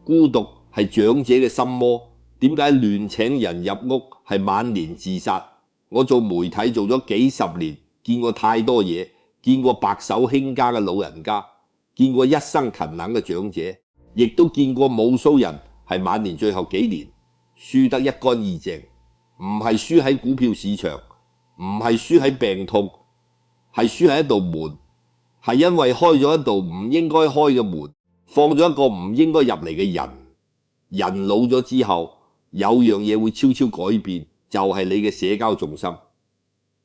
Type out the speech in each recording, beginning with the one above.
孤獨係長者嘅心魔。點解亂請人入屋係晚年自殺？我做媒體做咗幾十年，見過太多嘢，見過白手興家嘅老人家，見過一生勤懇嘅長者，亦都見過無數人係晚年最後幾年輸得一乾二淨。唔係輸喺股票市場，唔係輸喺病痛，係輸喺一道門，係因為開咗一道唔應該開嘅門，放咗一個唔應該入嚟嘅人。人老咗之後，有樣嘢會悄悄改變，就係你嘅社交重心。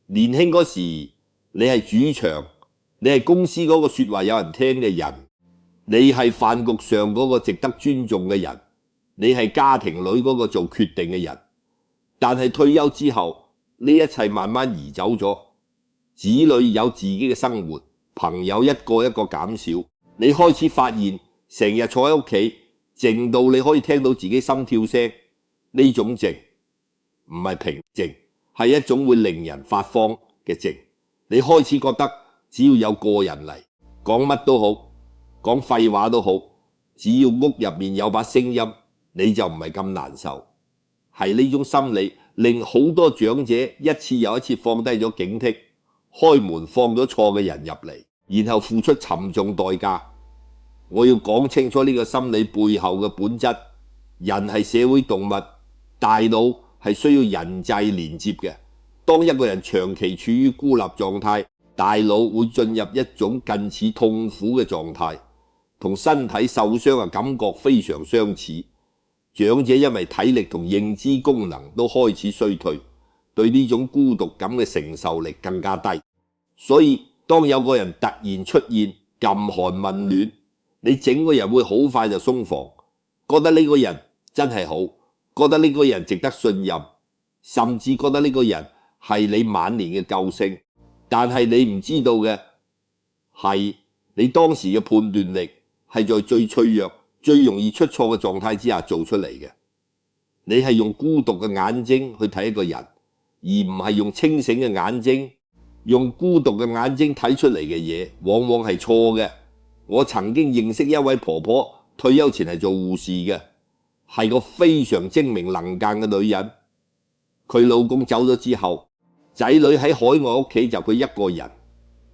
年輕嗰時，你係主場，你係公司嗰個說話有人聽嘅人，你係飯局上嗰個值得尊重嘅人，你係家庭裏嗰個做決定嘅人。但係退休之後，呢一切慢慢移走咗，子女有自己嘅生活，朋友一個一個減少，你開始發現成日坐喺屋企，靜到你可以聽到自己心跳聲。呢種靜唔係平靜，係一種會令人發慌嘅靜。你開始覺得只要有個人嚟講乜都好，講廢話都好，只要屋入面有把聲音，你就唔係咁難受。係呢種心理令好多長者一次又一次放低咗警惕，開門放咗錯嘅人入嚟，然後付出沉重代價。我要講清楚呢個心理背後嘅本質。人係社會動物，大腦係需要人際連接嘅。當一個人長期處於孤立狀態，大腦會進入一種近似痛苦嘅狀態，同身體受傷嘅感覺非常相似。長者因為體力同認知功能都開始衰退，對呢種孤獨感嘅承受力更加低。所以當有個人突然出現，撳寒問暖，你整個人會好快就鬆防，覺得呢個人真係好，覺得呢個人值得信任，甚至覺得呢個人係你晚年嘅救星。但係你唔知道嘅係，你當時嘅判斷力係在最脆弱、最容易出錯嘅狀態之下做出嚟嘅。你係用孤獨嘅眼睛去睇一個人，而唔係用清醒嘅眼睛。用孤獨嘅眼睛睇出嚟嘅嘢，往往係錯嘅。我曾經認識一位婆婆，退休前係做護士嘅，係個非常精明能幹嘅女人。佢老公走咗之後，仔女喺海外屋企就佢一個人。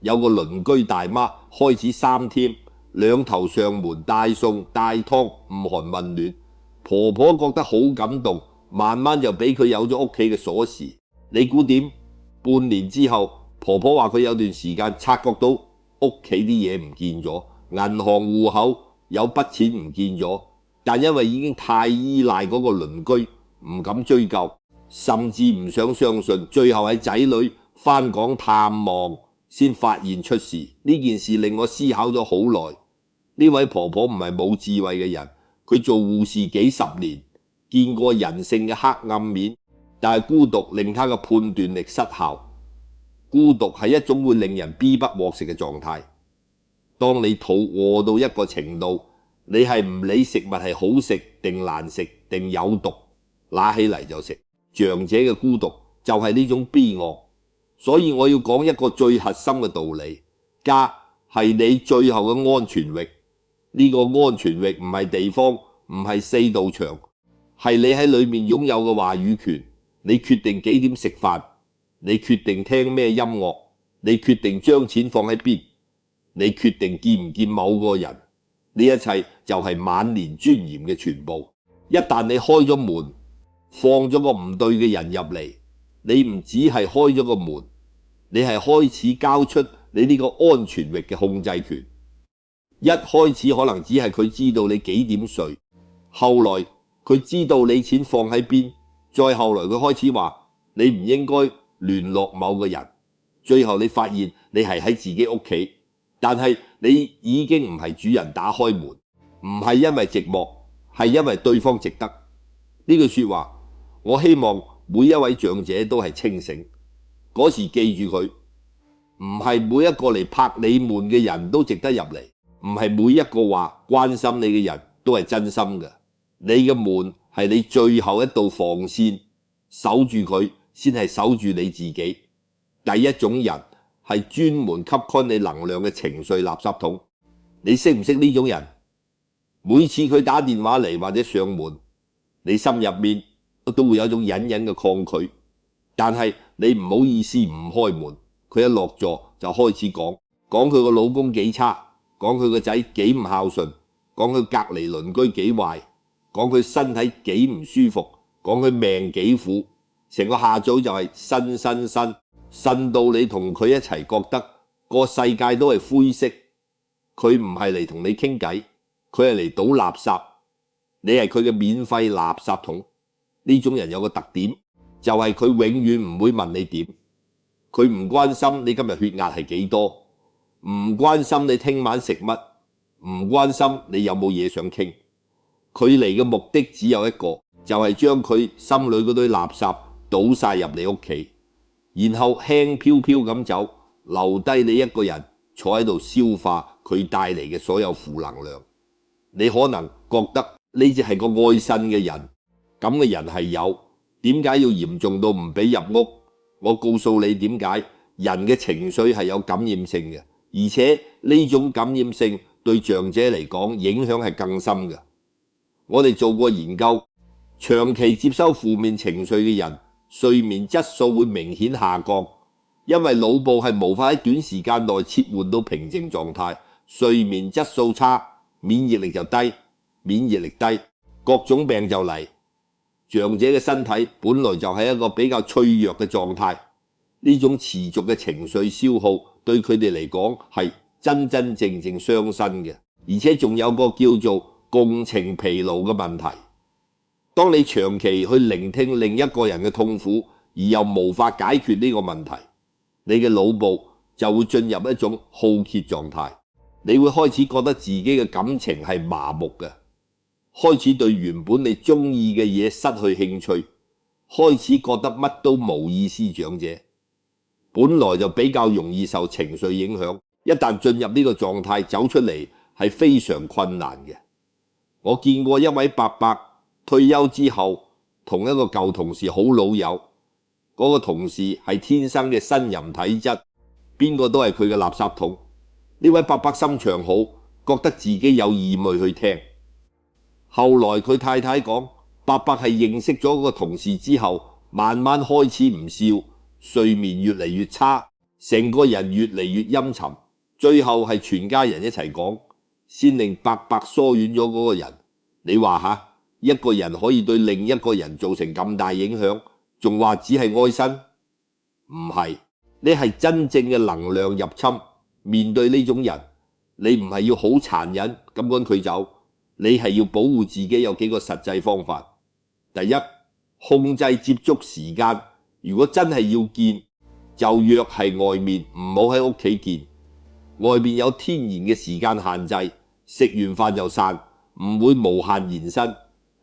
有個鄰居大媽開始3添，兩頭上門帶餸帶湯，午寒問暖。婆婆覺得好感動，慢慢就俾佢有咗屋企嘅鎖匙。你估點？半年之後，婆婆話佢有段時間察覺到屋企啲嘢唔見咗，銀行戶口有筆錢唔見咗，但因為已經太依賴嗰個鄰居，唔敢追究，甚至唔想相信。最後喺仔女返港探望先發現出事。呢件事令我思考咗好耐。呢位婆婆唔係冇智慧嘅人，佢做護士幾十年，見過人性嘅黑暗面，但係孤獨令她嘅判斷力失效。孤獨係一種會令人必不可食嘅狀態。當你肚餓到一個程度，你係唔理食物係好食定難食定有毒，拿起嚟就食。長者嘅孤獨就係呢種悲惡。所以我要講一個最核心嘅道理，家係你最後嘅安全域。呢個安全域唔係地方，唔係4道牆，係你喺裏面擁有嘅話語權。你決定幾點食飯，你決定聽咩音樂，你決定將錢放喺邊，你決定見唔見某個人。呢一切就係晚年尊嚴嘅全部。一旦你開咗門，放咗個唔對嘅人入嚟，你唔只係開咗個門，你係開始交出你呢個安全域嘅控制權。一開始可能只係佢知道你幾點睡，後來佢知道你錢放喺邊，再後來佢開始話你唔應該聯絡某個人，最後你發現你係喺自己屋企，但係你已經唔係主人打開門，唔係因為寂寞，係因為對方值得。呢句說話我希望每一位長者都係清醒。嗰時記住佢，唔係每一個嚟拍你門嘅人都值得入嚟，唔係每一個話關心你嘅人都係真心嘅。你嘅門係你最後一道防線，守住佢先係守住你自己。第一種人係專門吸乾你能量嘅情緒垃圾桶。你識唔識呢種人？每次佢打電話嚟或者上門，你心入面都會有一種隱隱嘅抗拒，但係你唔好意思唔開門。佢一落座就開始講佢個老公幾差，講佢個仔幾唔孝順，講佢隔離鄰居幾壞，講佢身體幾唔舒服，講佢命幾苦，成個下早就係呻到你同佢一齊覺得個世界都係灰色。佢唔係嚟同你傾偈，佢係嚟倒垃圾，你係佢嘅免費垃圾桶。呢種人有個特點，就係佢永遠唔會問你點，佢唔關心你今日血壓係幾多，唔關心你聽晚食乜，唔關心你有冇嘢想傾。佢嚟嘅目的只有一個，就係將佢心裏嗰堆垃圾倒晒入你屋企，然後輕飄飄咁走，留低你一個人坐喺度消化佢帶嚟嘅所有負能量。你可能覺得呢只係個愛呻嘅人，咁嘅人係有，點解要嚴重到唔俾入屋？我告訴你點解，人嘅情緒係有感染性嘅，而且呢種感染性對長者嚟講影響係更深嘅。我哋做過研究，長期接收負面情緒嘅人，睡眠質素會明顯下降，因為腦部係無法喺短時間內切換到平靜狀態，睡眠質素差，免疫力就低，免疫力低，各種病就嚟。長者嘅身體本來就係一個比較脆弱嘅狀態，呢種持續嘅情緒消耗對佢哋嚟講係真正傷身嘅，而且仲有個叫做共情疲勞嘅問題。當你長期去聆聽另一個人嘅痛苦，而又無法解決呢個問題，你嘅腦部就會進入一種耗竭狀態，你會開始覺得自己嘅感情係麻木嘅，開始對原本你中意嘅嘢失去興趣，開始覺得乜都冇意思。長者本來就比較容易受情緒影響，一旦進入呢個狀態，走出嚟係非常困難嘅。我見過一位伯伯退休之後同一個舊同事好老友，嗰個同事係天生嘅呻吟體質，邊個都係佢嘅垃圾桶。呢位伯伯心腸好，覺得自己有義務去聽。後來佢太太講，伯伯係認識咗個同事之後，慢慢開始唔笑，睡眠越嚟越差，成個人越嚟越陰沉，最後係全家人一齊講，先令伯伯疏遠咗嗰個人。你話下，一個人可以對另一個人造成咁大影響，仲話只係愛憎？唔係，你係真正嘅能量入侵。面對呢種人，你唔係要好殘忍咁趕佢走，你係要保護自己。有幾個實際方法。第一，控制接觸時間，如果真係要見，就約係外面，唔好喺屋企見。外面有天然嘅時間限制，食完飯就散，唔會無限延伸。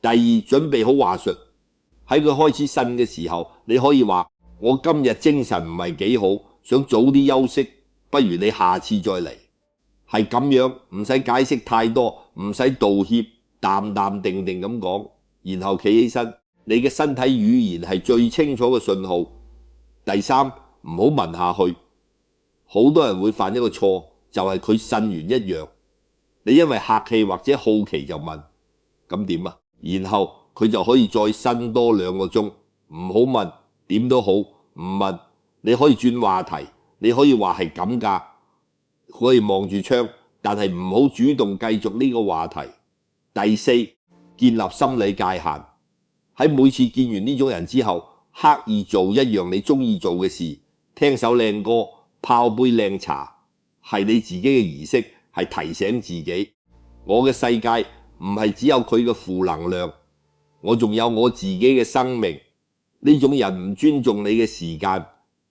第二，準備好話術，喺佢開始呻嘅時候，你可以話，我今日精神唔係幾好，想早啲休息，不如你下次再嚟。係咁樣，唔使解釋太多，唔使道歉，淡淡定定咁講，然後企起身。你嘅身體語言係最清楚嘅信號。第三，唔好問下去。好多人會犯一個錯，就係佢呻完一樣，你因為客氣或者好奇就問，咁點啊？然後佢就可以再呻多2個鐘。唔好問，點都好，唔問。你可以轉話題，你可以話係咁㗎，可以望住窗，但係唔好主動繼續呢個話題。第四，建立心理界限。喺每次見完呢種人之後，刻意做一樣你中意做嘅事，聽首靚歌，泡杯靚茶，係你自己嘅儀式，係提醒自己，我嘅世界唔係只有佢嘅負能量，我仲有我自己嘅生命。呢種人唔尊重你嘅時間，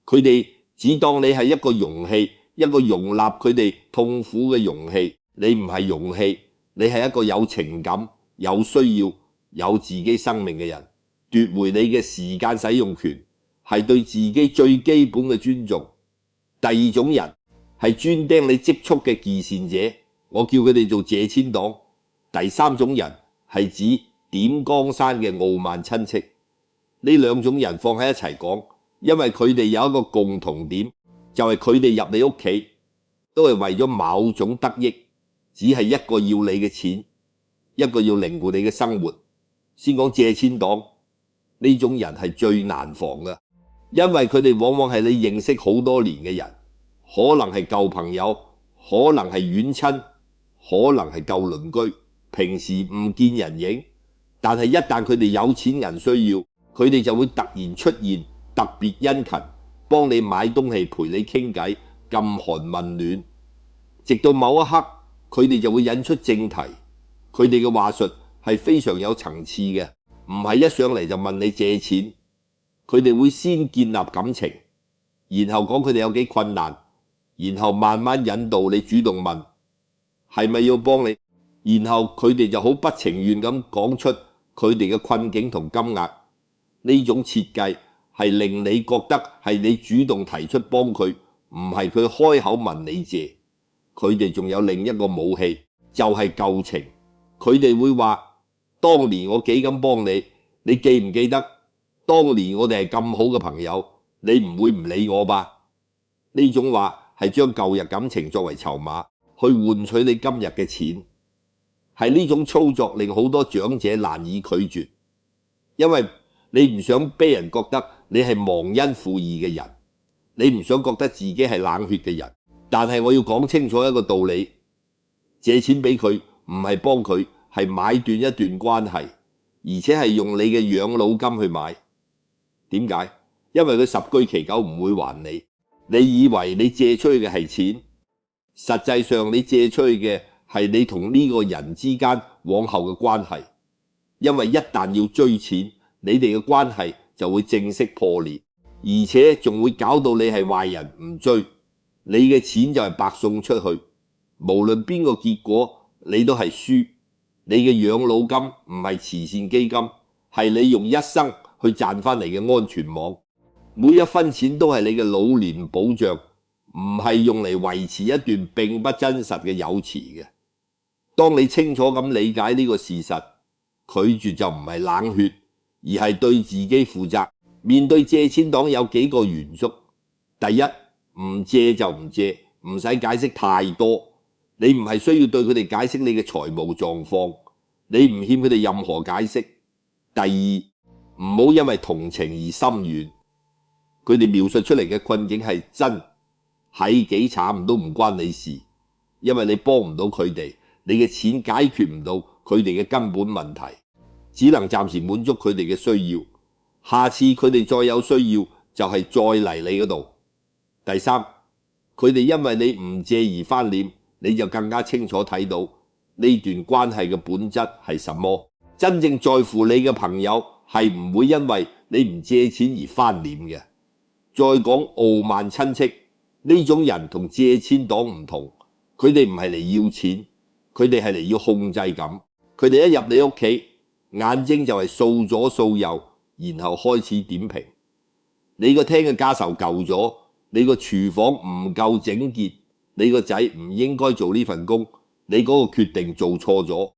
佢哋只當你係一個容器，一個容納佢哋痛苦嘅容器。你唔係容器，你係一個有情感、有需要、有自己生命嘅人。奪回你嘅時間使用權，係對自己最基本嘅尊重。第二種人係專盯你積蓄嘅忌善者，我叫佢哋做借錢黨。第三種人係指點江山嘅傲慢親戚。呢2種人放喺一齊講，因為佢哋有一個共同點，就係佢哋入你屋企都係為咗某種得益，只係一個要你嘅錢，一個要靈活你嘅生活。先講借錢黨，呢種人係最難防嘅，因為佢哋往往係你認識好多年嘅人，可能係舊朋友，可能係遠親，可能係舊鄰居，平時唔見人影，但係一旦佢哋有錢人需要，佢哋就會突然出現，特別殷勤，幫你買東西，陪你傾偈，禁寒問暖，直到某一刻佢哋就會引出正題。佢哋嘅話術係非常有層次嘅，唔係一上嚟就問你借錢，佢哋會先建立感情，然後講佢哋有幾困難，然後慢慢引導你主動問係咪要幫你，然後佢哋就好不情願咁講出佢哋嘅困境同金額。呢種設計係令你覺得係你主動提出幫佢，唔係佢開口問你借。佢哋仲有另一個武器，就係舊情。佢哋會話當年我幾咁幫你，你記唔記得當年我哋係咁好嘅朋友，你唔會唔理我吧？呢種話係將舊日感情作為籌碼去換取你今日嘅錢，係呢種操作令好多長者難以拒絕，因為你唔想俾人覺得你係忘恩負義嘅人，你唔想覺得自己係冷血嘅人。但係我要講清楚一個道理，借錢俾佢唔係幫佢，係買斷一段關係，而且係用你嘅養老金去買。點解？因為佢十居其九唔會還你。你以為你借出去嘅係錢，實際上你借出去嘅係你同呢個人之間往後嘅關係。因為一旦要追錢，你哋嘅關係就會正式破裂，而且仲會搞到你係壞人唔追，你嘅錢就係白送出去。無論邊個結果，你都係輸。你嘅養老金唔係慈善基金，係你用一生去賺翻嚟嘅安全網。每一分錢都係你嘅老年保障，唔係用嚟維持一段並不真實嘅友誼嘅。當你清楚咁理解呢個事實，拒絕就唔係冷血，而係對自己負責。面對借錢黨有幾個原則：第一，唔借就唔借，唔使解釋太多。你唔係需要對佢哋解釋你嘅財務狀況，你唔欠佢哋任何解釋。第二，唔好因為同情而心軟。佢哋描述出嚟嘅困境係真，係幾慘都唔關你事，因為你幫唔到佢哋，你嘅錢解決唔到佢哋嘅根本問題，只能暫時滿足佢哋嘅需要。下次佢哋再有需要，就係再嚟你嗰度。第三，佢哋因為你唔借而翻臉，你就更加清楚睇到呢段關係嘅本質係什麼。真正在乎你嘅朋友係唔會因為你唔借錢而翻臉嘅。再講傲慢親戚，呢種人同借錢黨唔同，佢哋唔係嚟要錢，佢哋係嚟要控制感。佢哋一入你屋企，眼睛就係掃左掃右，然後開始點評。你個廳嘅家俬舊咗，你個廚房唔夠整潔，你個仔唔應該做呢份工，你嗰個決定做錯咗。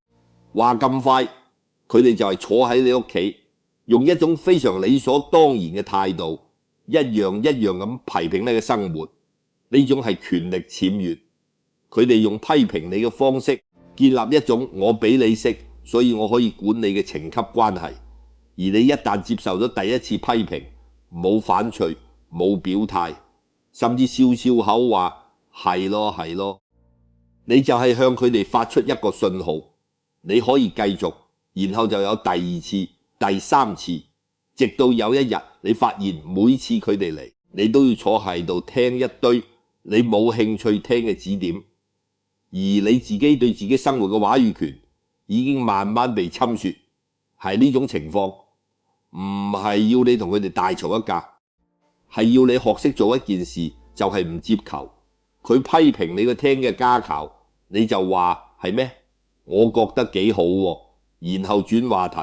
話咁快，佢哋就係坐喺你屋企，用一種非常理所當然嘅態度，一樣一樣咁批評你嘅生活。呢種係權力僭越，佢哋用批評你嘅方式建立一種我比你識，所以我可以管你嘅情級關係。而你一旦接受咗第一次批評，冇反隨，冇表態，甚至笑笑口話係咯係咯，你就係向佢哋發出一個信號，你可以繼續，然後就有第二次、第三次，直到有一日你發現每次佢哋嚟，你都要坐喺度聽一堆你冇興趣聽嘅指點，而你自己對自己生活嘅話語權已經慢慢被侵蝕。係呢種情況，唔係要你同佢哋大吵一架，係要你學識做一件事，就係唔接球。佢批評你個廳嘅家教，你就話係咩？我覺得幾好喎，然後轉話題。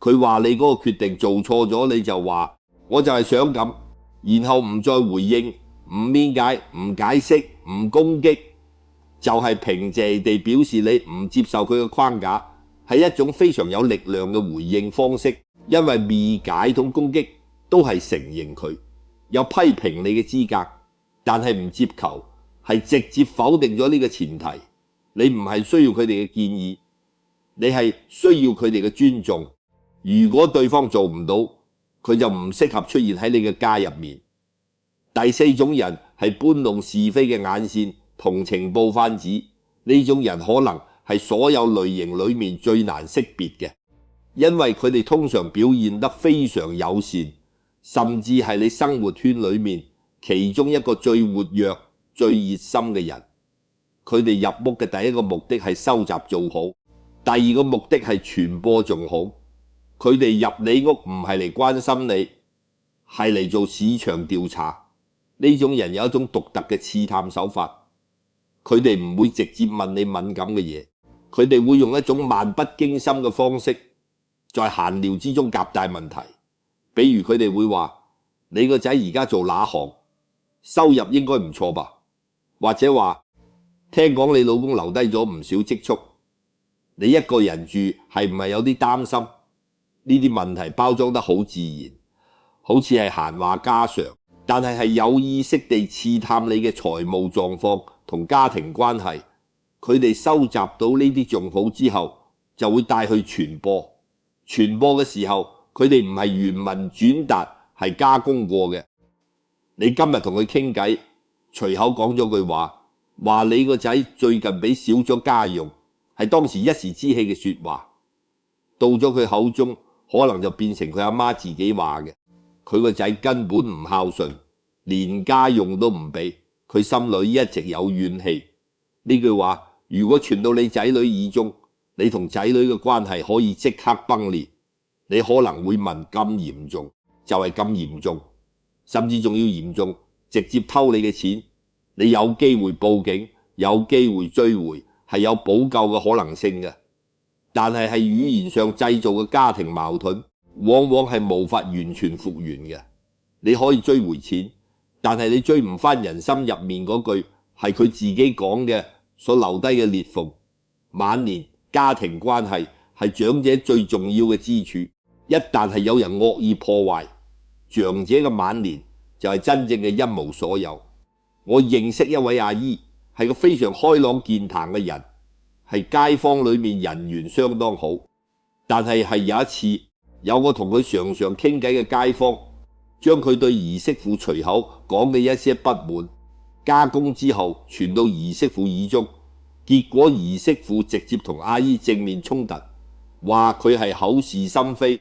佢話你嗰個決定做錯咗，你就話我就係想咁，然後唔再回應，唔辯解，唔解釋，唔攻擊，就係平靜地表示你唔接受佢嘅框架，係一種非常有力量嘅回應方式。因為辯解同攻擊都係承認佢有批評你嘅資格，但係唔接球係直接否定咗呢個前提。你唔係需要佢哋嘅建議，你係需要佢哋嘅尊重。如果對方做唔到，佢就唔適合出現喺你嘅家入面。第四種人係搬弄是非嘅眼線同情報販子，呢種人可能係所有類型裡面最難識別嘅，因為佢哋通常表現得非常友善，甚至係你生活圈裡面其中一個最活躍、最熱心嘅人。佢哋入屋嘅第一個目的係收集做好，第二個目的係傳播仲好。佢哋入你屋唔係嚟關心你，係嚟做市場調查。呢種人有一種獨特嘅刺探手法，佢哋唔會直接問你敏感嘅嘢，佢哋會用一種漫不經心嘅方式，在閒聊之中夾帶問題。比如佢哋會話：你個仔而家做哪行？收入應該唔錯吧？或者話：聽講你老公留低咗唔少積蓄，你一個人住係唔係有啲擔心？呢啲問題包裝得好自然，好似係閒話家常，但係有意識地刺探你嘅財務狀況同家庭關係。佢哋收集到呢啲仲好之後，就會帶去傳播。傳播嘅時候，佢哋唔係原文轉達，係加工過嘅。你今日同佢傾偈，隨口講咗句話你個仔最近俾少咗家用，係當時一時之氣嘅說話，到咗佢口中，可能就變成佢阿媽自己話嘅。佢個仔根本唔孝順，連家用都唔俾，佢心裏一直有怨氣。呢句話如果傳到你仔女耳中，你同仔女嘅關係可以即刻崩裂。你可能會問：咁嚴重？就係咁嚴重，甚至仲要嚴重，直接偷你嘅錢。你有機會報警，有機會追回，係有補救嘅可能性嘅。但係語言上製造嘅家庭矛盾，往往係無法完全復原嘅。你可以追回錢，但係你追唔返人心入面嗰句係佢自己講嘅所留低嘅裂縫。晚年家庭關係係長者最重要嘅支柱，一旦係有人惡意破壞，長者嘅晚年就係真正嘅一無所有。我認識一位阿姨，係個非常開朗健談嘅人，係街坊裏面人緣相當好。但係有一次，有個同佢常常傾偈嘅街坊，將佢對兒媳婦隨口講嘅一些不滿加工之後傳到兒媳婦耳中，結果兒媳婦直接同阿姨正面衝突，話佢係口是心非，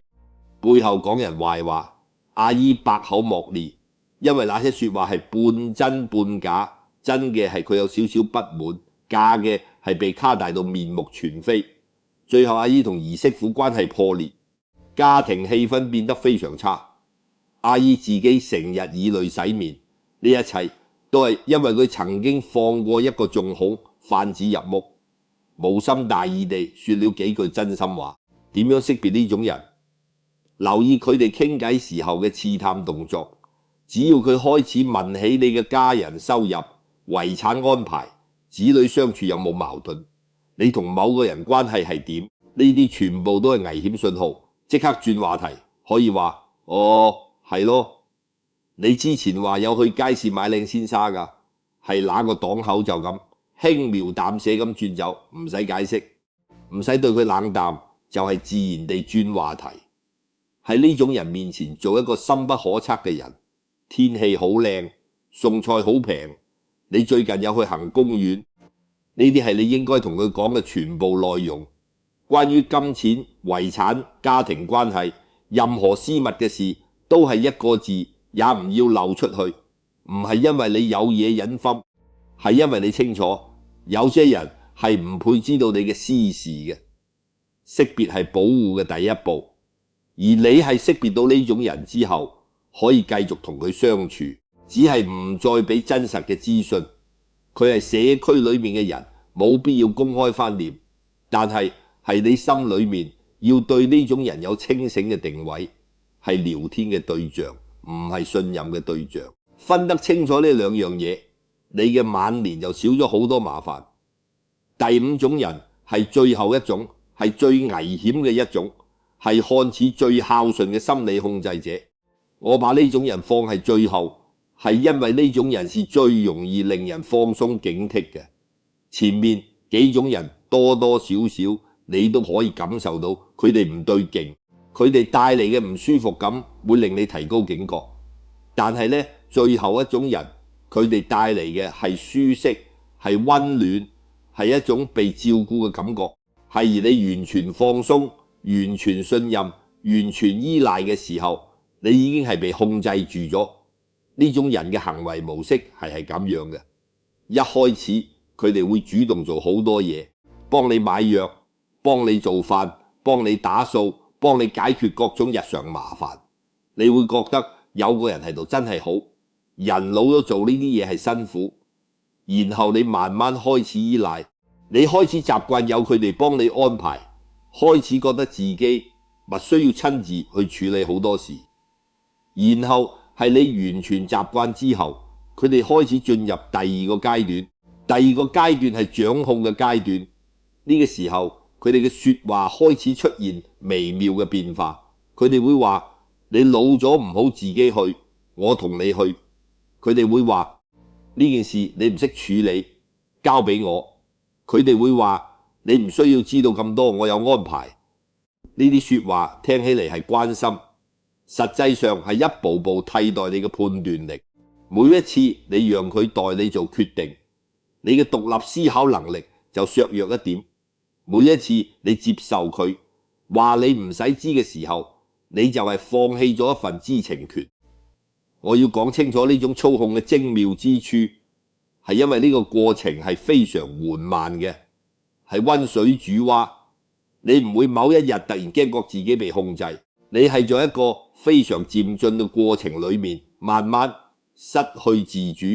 背後講人壞話。阿姨百口莫辯，因為那些說話係半真半假，真嘅係佢有少少不滿，假嘅係被誇大到面目全非。最後阿姨同兒媳婦關係破裂，家庭氣氛變得非常差。阿姨自己成日以淚洗面，呢一切都係因為佢曾經放過一個仲好販子入屋，無心大意地說了幾句真心話。點樣識別呢種人？留意佢哋傾偈時候嘅刺探動作，只要佢開始問起你嘅家人收入、遺產安排、子女相處有冇矛盾，你同某個人關係係點，呢啲全部都係危險信號，即刻轉話題。可以話：哦，係咯，你之前話有去街市買靚鮮紗㗎，係哪個檔口？就咁輕描淡寫咁轉走，唔使解釋，唔使對佢冷淡，就係自然地轉話題。喺呢種人面前做一個深不可測嘅人。天氣好靚，餸菜好平，你最近有去行公園？呢啲係你應該同佢講嘅全部內容。關於金錢、遺產、家庭關係，任何私密嘅事都係一個字也唔要漏出去。唔係因為你有嘢隱瞞，係因為你清楚有些人係唔配知道你嘅私事嘅。識別係保護嘅第一步。而你係識別到呢種人之後，可以繼續同佢相處，只係唔再俾真實嘅資訊。佢係社區裏面嘅人，冇必要公開翻臉，但係你心裏面要對呢種人有清醒嘅定位，係聊天嘅對象，唔係信任嘅對象。分得清楚呢兩樣嘢，你嘅晚年就少咗好多麻煩。第五種人係最後一種，係最危險嘅一種，係看似最孝順嘅心理控制者。我把呢種人放喺最後，係因為呢種人是最容易令人放鬆警惕嘅。前面幾種人多多少少你都可以感受到佢哋唔對勁，佢哋帶嚟嘅唔舒服感會令你提高警覺。但係呢，最後一種人，佢哋帶嚟嘅係舒適，係溫暖，係一種被照顧嘅感覺，係而你完全放鬆、完全信任、完全依賴嘅時候，你已經係被控制住咗。呢種人嘅行為模式係咁樣嘅。一開始佢哋會主動做好多嘢，幫你買藥，幫你做飯，幫你打掃，幫你解決各種日常麻煩。你會覺得有個人喺度真係好。人老咗做呢啲嘢係辛苦，然後你慢慢開始依賴，你開始習慣有佢哋幫你安排，開始覺得自己唔需要親自去處理好多事。然後係你完全習慣之後，佢哋開始進入第二個階段。第二個階段係掌控嘅階段。呢個時候佢哋嘅說話開始出現微妙嘅變化。佢哋會話你老咗唔好自己去，我同你去。佢哋會話呢件事你唔識處理，交俾我。佢哋會話你唔需要知道咁多，我有安排。呢啲說話聽起嚟係關心，實際上係一步步替代你嘅判斷力。每一次你讓佢代你做決定，你嘅獨立思考能力就削弱一點。每一次你接受佢話你唔使知嘅時候，你就係放棄咗一份知情權。我要講清楚呢種操控嘅精妙之處，係因為呢個過程係非常緩慢嘅，係溫水煮蛙。你唔會某一日突然驚覺自己被控制，你係在一個非常漸進嘅過程裏面，慢慢失去自主。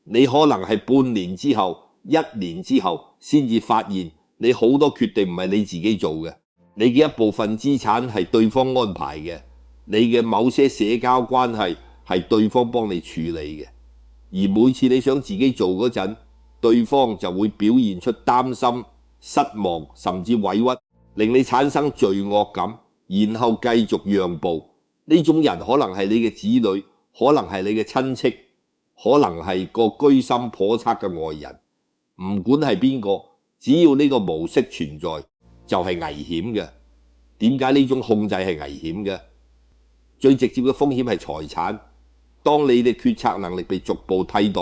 你可能係半年之後、1年之後先至發現，你好多決定唔係你自己做嘅，你嘅一部分資產係對方安排嘅，你嘅某些社交關係係對方幫你處理嘅。而每次你想自己做嗰陣，對方就會表現出擔心、失望甚至委屈，令你產生罪惡感，然後繼續讓步。呢種人可能係你嘅子女，可能係你嘅親戚，可能係個居心叵測嘅外人。唔管係邊個，只要呢個模式存在，就係危險嘅。點解呢種控制係危險嘅？最直接嘅風險係財產。當你嘅決策能力被逐步替代，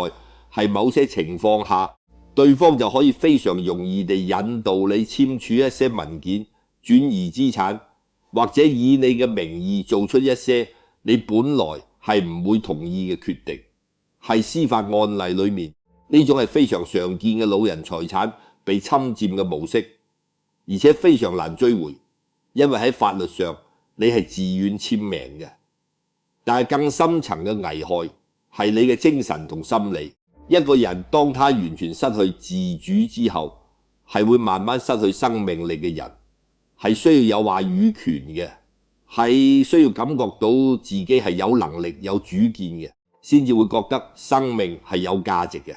係某些情況下，對方就可以非常容易地引導你簽署一些文件，轉移資產，或者以你嘅名義做出一些你本來係唔會同意嘅決定。係司法案例裏面，呢種係非常常見嘅老人財產被侵佔嘅模式，而且非常難追回，因為喺法律上你係自願簽名嘅。但係更深層嘅危害係你嘅精神同心理。一個人當他完全失去自主之後，係會慢慢失去生命力嘅人，係需要有話語權嘅，係需要感覺到自己係有能力有主見嘅，先至會覺得生命係有價值嘅。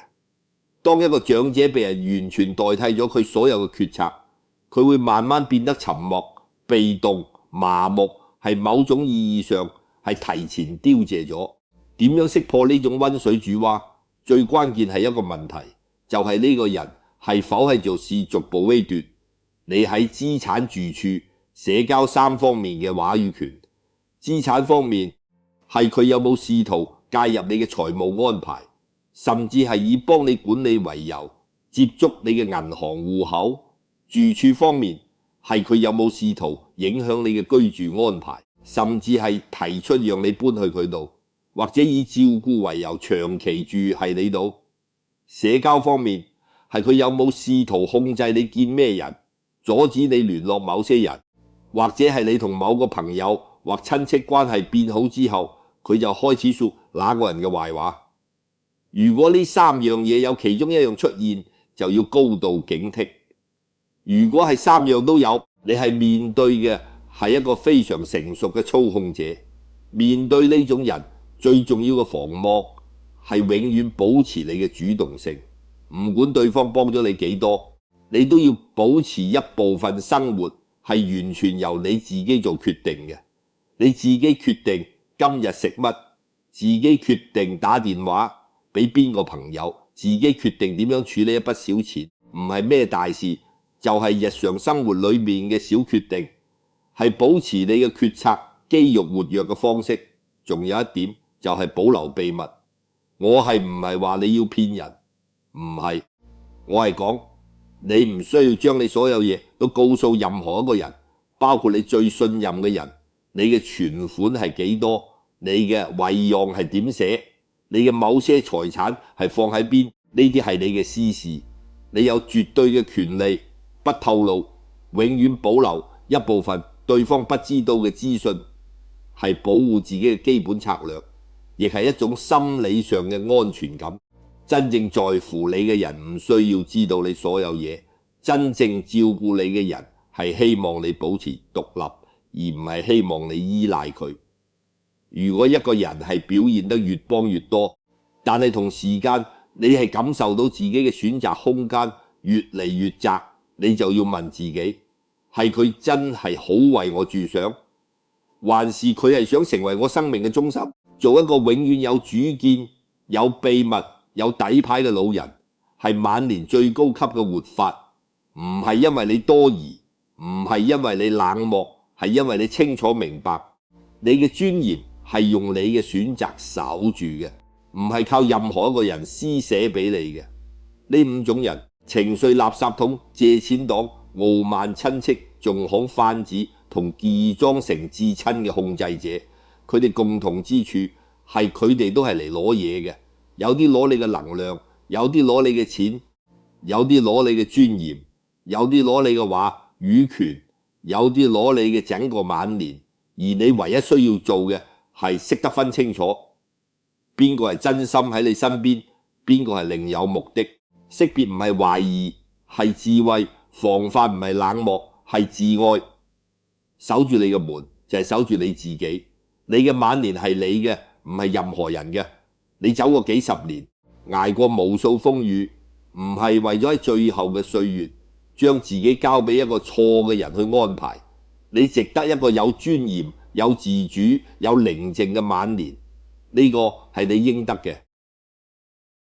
當一個長者被人完全代替咗佢所有嘅決策，佢會慢慢變得沉默、被動、麻木，係某種意義上係提前凋謝咗。點樣識破呢種溫水煮蛙？最關鍵係一個問題，就係呢個人係否係做事逐步威奪你喺資產、住處、社交3方面嘅話語權。資產方面係佢有冇試圖介入你嘅財務安排，甚至係以幫你管理為由接觸你嘅銀行戶口。住處方面係佢有冇試圖影響你嘅居住安排，甚至係提出讓你搬去佢度，或者以照顧為由長期住喺你度。社交方面係佢有冇試圖控制你見咩人，阻止你聯絡某些人，或者係你同某個朋友或親戚關係變好之後，佢就開始說那個人嘅壞話。如果呢3樣嘢有其中一樣出現，就要高度警惕。如果係3樣都有，你係面對嘅係一個非常成熟嘅操控者。面對呢種人，最重要嘅防網係永遠保持你嘅主動性。唔管對方幫咗你幾多，你都要保持一部分生活係完全由你自己做決定嘅。你自己決定今日食乜，自己決定打電話俾邊個朋友，自己決定點樣處理一筆小錢，唔係咩大事，就係日常生活裏面嘅小決定，係保持你嘅決策肌肉活躍嘅方式。仲有一點就係保留秘密。我係唔係話你要騙人？唔係，我係講你唔需要將你所有嘢都告訴任何一個人，包括你最信任嘅人。你嘅存款係幾多？你嘅遺讓係點寫？你嘅某些財產係放喺邊？呢啲係你嘅私事，你有絕對嘅權利不透露，永遠保留一部分對方不知道嘅資訊，係保護自己嘅基本策略，亦係一種心理上嘅安全感。真正在乎你嘅人唔需要知道你所有嘢，真正照顧你嘅人係希望你保持獨立，而唔係希望你依賴佢。如果一個人係表現得越幫越多，但係同時間你係感受到自己嘅選擇空間越嚟越窄，你就要問自己，係佢真係好為我着想，還是佢係想成為我生命嘅中心，做一個永遠有主見、有秘密、有底牌嘅老人，係晚年最高級嘅活法。唔係因為你多疑，唔係因為你冷漠，係因為你清楚明白你嘅尊嚴係用你嘅選擇守住嘅，唔係靠任何一個人施捨俾你嘅。呢五種人：情緒垃圾桶、借錢黨、傲慢親戚、縱恐販子同偽裝成至親嘅控制者，佢哋共同之處係佢哋都係嚟攞嘢嘅。有啲攞你嘅能量，有啲攞你嘅錢，有啲攞你嘅尊嚴，有啲攞你嘅話語權，有啲攞你嘅整個晚年。而你唯一需要做嘅係識得分清楚邊個係真心喺你身邊，邊個係另有目的。識別唔係懷疑，係智慧；防範唔係冷漠，係自愛。守住你嘅門就係守住你自己。你嘅晚年係你嘅，唔係任何人嘅。你走過幾十年，捱過無數風雨，唔係為咗喺最後嘅歲月將自己交俾一個錯嘅人去安排。你值得一個有尊嚴、有自主、有寧靜嘅晚年，呢個係你應得嘅。